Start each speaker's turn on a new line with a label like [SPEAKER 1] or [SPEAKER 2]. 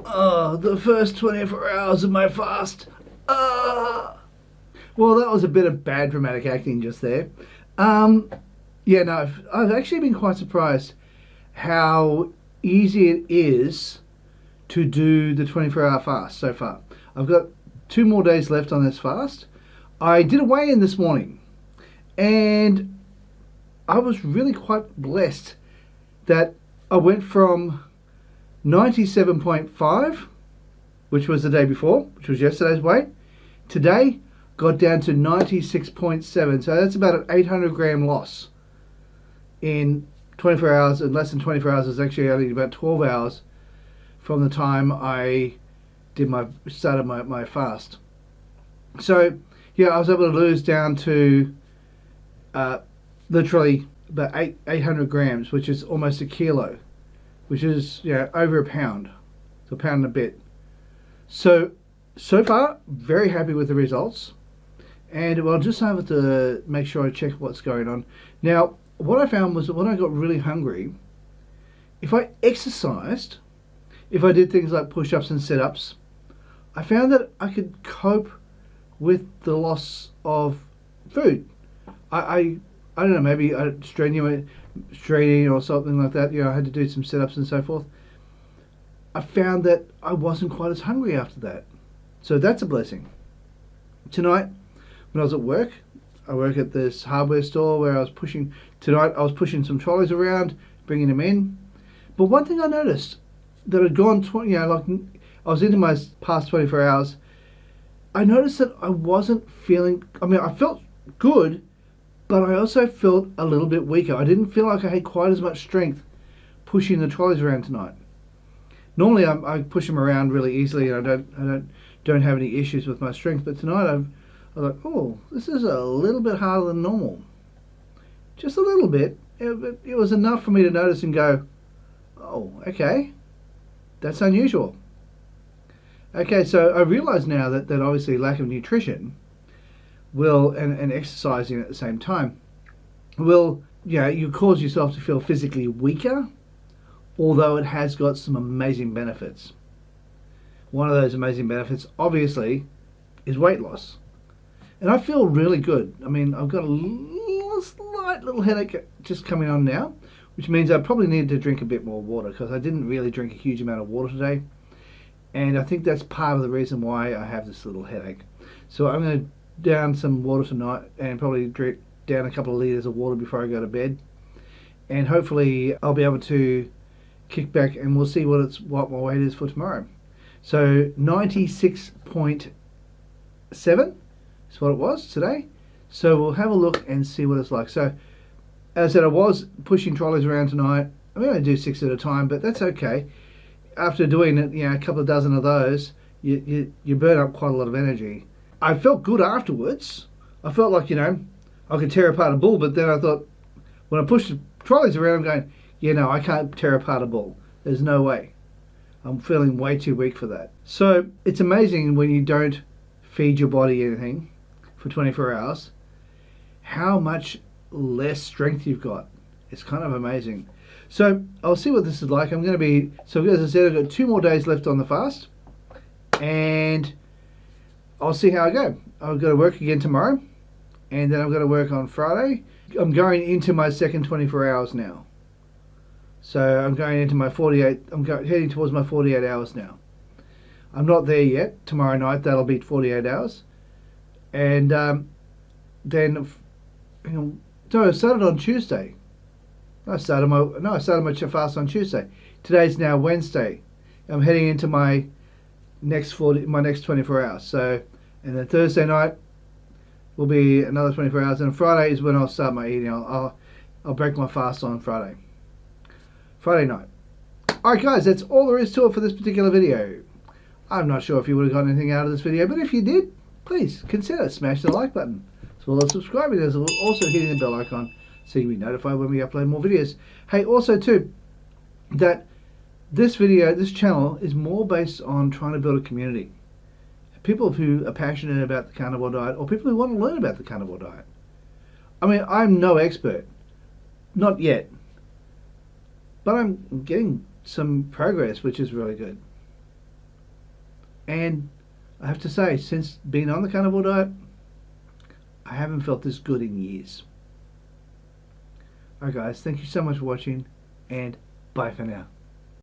[SPEAKER 1] Oh, the first 24 hours of my fast. Ah. Well, that was a bit of bad dramatic acting just there. Um, yeah, no, I've actually been quite surprised how easy it is to do the 24-hour fast so far. I've got 2 more days left on this fast. I did a weigh-in this morning, and I was really quite blessed that I went from 97.5, which was the day before, which was yesterday's weight. Today, got down to 96.7, so that's about an 800 gram loss in 24 hours, and less than 24 hours is actually only about 12 hours from the time I started my fast. So yeah, I was able to lose down to literally about 800 grams, which is almost a kilo, which is over a pound, so a pound and a bit. So far, very happy with the results, and I'll just have to make sure I check what's going on. Now, what I found was that when I got really hungry, if I exercised, if I did things like push-ups and sit-ups, I found that I could cope with the loss of food. I don't know, maybe straining or something like that. I had to do some sit-ups and so forth. I found that I wasn't quite as hungry after that. So that's a blessing. Tonight, when I was at work, I work at this hardware store where I was pushing some trolleys around, bringing them in. But one thing I noticed, that had gone, I was into my past 24 hours, I noticed that I wasn't feeling, I felt good, but I also felt a little bit weaker. I didn't feel like I had quite as much strength pushing the trolleys around tonight. Normally I push them around really easily, and I don't have any issues with my strength, but tonight I was like, oh, this is a little bit harder than normal. Just a little bit. It was enough for me to notice and go, oh, okay, that's unusual. Okay, so I realise now that obviously lack of nutrition and exercising at the same time will, you cause yourself to feel physically weaker, although it has got some amazing benefits. One of those amazing benefits, obviously, is weight loss. And I feel really good. I've got a slight little headache just coming on now, which means I probably need to drink a bit more water, because I didn't really drink a huge amount of water today. And I think that's part of the reason why I have this little headache. So I'm going to down some water tonight and probably drink down a couple of litres of water before I go to bed. And hopefully I'll be able to kick back, and we'll see what my weight is for tomorrow. So 96.7 is what it was today. So we'll have a look and see what it's like. So as I said, I was pushing trolleys around tonight. I'm going to do 6 at a time, but that's okay. After doing it, a couple of dozen of those, you burn up quite a lot of energy. I felt good afterwards. I felt like, I could tear apart a bull, but then I thought, when I pushed the trolleys around, I'm going, I can't tear apart a bull. There's no way. I'm feeling way too weak for that. So it's amazing when you don't feed your body anything for 24 hours, how much less strength you've got. It's kind of amazing. So I'll see what this is like. As I said, I've got 2 more days left on the fast, and I'll see how I go. I've got to work again tomorrow, and then I've got to work on Friday. I'm going into my second 24 hours now. So I'm going into my heading towards my 48 hours now. I'm not there yet. Tomorrow night, that'll be 48 hours. And then, I started on Tuesday. I started my fast on Tuesday. Today's now Wednesday. I'm heading into my next 24 hours. So, and then Thursday night will be another 24 hours, and Friday is when I'll start my eating. I'll break my fast on Friday night. Alright guys, that's all there is to it for this particular video. I'm not sure if you would have got anything out of this video, but if you did, please consider smash the like button, as well as subscribing, as well also hitting the bell icon so you'll be notified when we upload more videos. Hey, also too, that this channel is more based on trying to build a community. People who are passionate about the carnivore diet, or people who want to learn about the carnivore diet. I'm no expert, not yet, but I'm getting some progress, which is really good. And I have to say, since being on the carnivore diet, I haven't felt this good in years. Alright guys, thank you so much for watching, and bye for now.